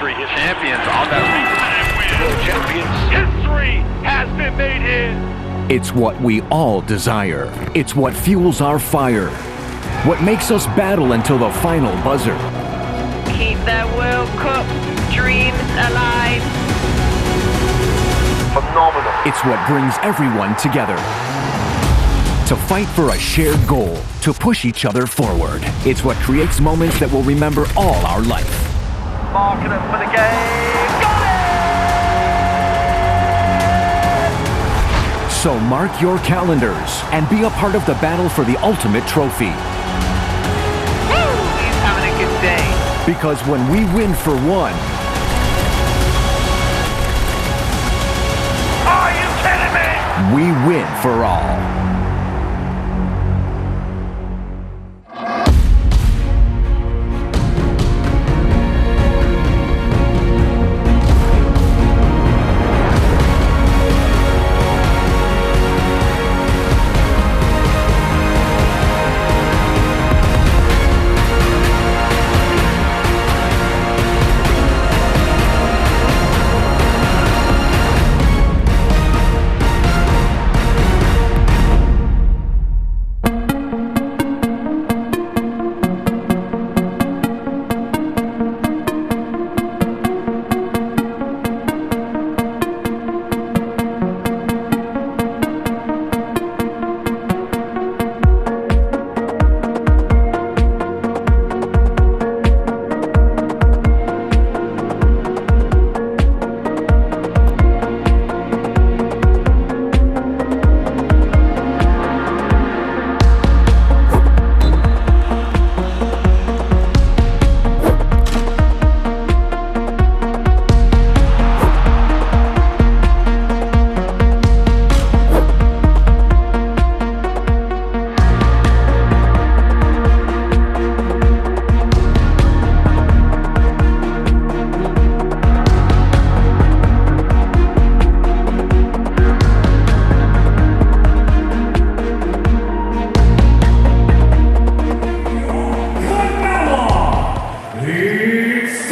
history is champions on that lead. World champions. History has been made here. It's what we all desire. It's what fuels our fire. What makes us battle until the final buzzer. Keep that World Cup dreams alive. Phenomenal. It's what brings everyone together. To fight for a shared goal, to push each other forward. It's what creates moments that we'll remember all our life. Marking it for the game. Got it! So mark your calendars and be a part of the battle for the ultimate trophy. Woo! He's having a good day. Because when we win for one, Are you kidding me? we win for all.